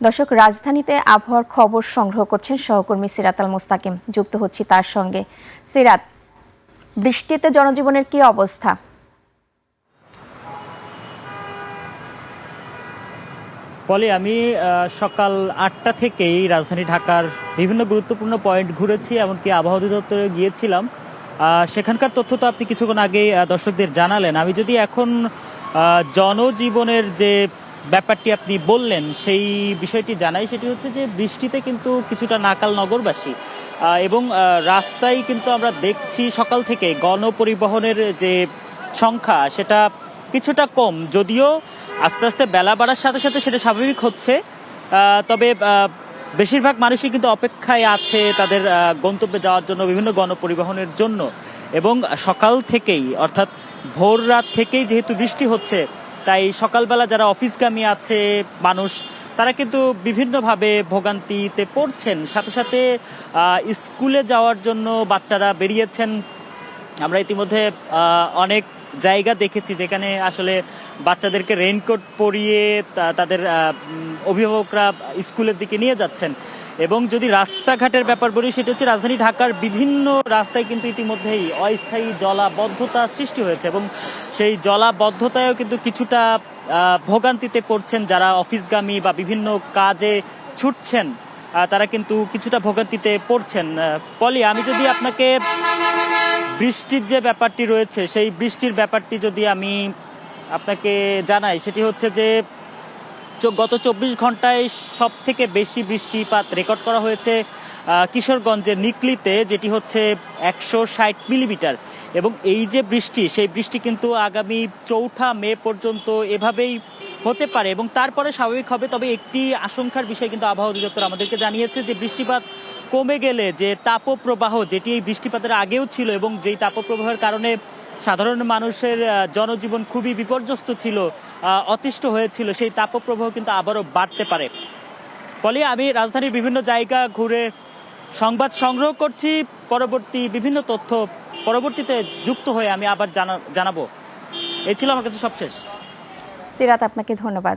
দর্শক, রাজধানীতে আবহাওয়ার খবর সংগ্রহ করছেন সহকর্মী সিরাত আল মুস্তাকিম। যুক্ত হচ্ছি তার সঙ্গে। সিরাত, বৃষ্টিতে জনজীবনের কি অবস্থা? বলি, আমি সকাল ৮টা থেকেই রাজধানী ঢাকার বিভিন্ন গুরুত্বপূর্ণ পয়েন্ট ঘুরেছি, এমনকি আবহাওয়া অধিদপ্তরে গিয়েছিলাম। সেখানকার তথ্য তো আপনি কিছুক্ষণ আগেই দর্শকদের জানালেন। আমি যদি এখন জনজীবনের যে ব্যাপারটি আপনি বললেন সেই বিষয়টি জানাই, সেটি হচ্ছে যে বৃষ্টিতে কিন্তু কিছুটা নাকাল নগরবাসী, এবং রাস্তায় কিন্তু আমরা দেখছি সকাল থেকে গণপরিবহনের যে সংখ্যা সেটা কিছুটা কম, যদিও আস্তে আস্তে বেলা বাড়ার সাথে সাথে সেটা স্বাভাবিক হচ্ছে। তবে বেশিরভাগ মানুষই কিন্তু অপেক্ষায় আছে তাদের গন্তব্যে যাওয়ার জন্য, বিভিন্ন গণপরিবহনের জন্য। এবং সকাল থেকেই, অর্থাৎ ভোর রাত থেকেই যেহেতু বৃষ্টি হচ্ছে, তাই সকালবেলা যারা অফিসগামী আছে মানুষ, তারা কিন্তু বিভিন্নভাবে ভোগান্তিতে পড়ছেন। সাথে সাথে স্কুলে যাওয়ার জন্য বাচ্চারা বেরিয়েছেন। আমরা ইতিমধ্যে অনেক জায়গা দেখেছি যেখানে আসলে বাচ্চাদেরকে রেইনকোট পরিয়ে তাদের অভিভাবকরা স্কুলের দিকে নিয়ে যাচ্ছেন। এবং যদি রাস্তাঘাটের ব্যাপার বলি, সেটা হচ্ছে রাজধানী ঢাকার বিভিন্ন রাস্তায় কিন্তু ইতিমধ্যেই অস্থায়ী জলাবদ্ধতা সৃষ্টি হয়েছে, এবং সেই জলাবদ্ধতায়ও কিন্তু কিছুটা ভোগান্তিতে পড়ছেন যারা অফিসগামী বা বিভিন্ন কাজে ছুটছেন। তারা কিন্তু কিছুটা ভোগান্তিতে পড়ছেন। পলি, আমি যদি আপনাকে বৃষ্টির যে ব্যাপারটি রয়েছে সেই বৃষ্টির ব্যাপারটি যদি আমি আপনাকে জানাই, সেটি হচ্ছে যে গত ২৪ ঘন্টায় সব থেকে বেশি বৃষ্টিপাত রেকর্ড করা হয়েছে কিশোরগঞ্জের নিকলিতে, যেটি হচ্ছে ১৬০ মিলিমিটার। এবং এই যে বৃষ্টি, সেই বৃষ্টি কিন্তু আগামী ৪ঠা মে পর্যন্ত এভাবেই হতে পারে এবং তারপরে স্বাভাবিক হবে। তবে একটি আশঙ্কার বিষয় কিন্তু আবহাওয়া অধিদপ্তর আমাদেরকে জানিয়েছে যে বৃষ্টিপাত কমে গেলে যে তাপপ্রবাহ, যেটি এই বৃষ্টিপাতের আগেও ছিল এবং যেই তাপপ্রবাহের কারণে সাধারণ মানুষের জনজীবন খুবই বিপর্যস্ত ছিল, অতিষ্ঠ হয়েছিল, সেই তাপপ্রবাহ কিন্তু আবারও বাড়তে পারে। ফলে আমি রাজধানীর বিভিন্ন জায়গা ঘুরে সংবাদ সংগ্রহ করছি। পরবর্তী বিভিন্ন তথ্য পরবর্তীতে যুক্ত হয়ে আমি আবার জানাবো। এই ছিল আমার কাছে সবশেষ। সিরাত, আপনাকে ধন্যবাদ।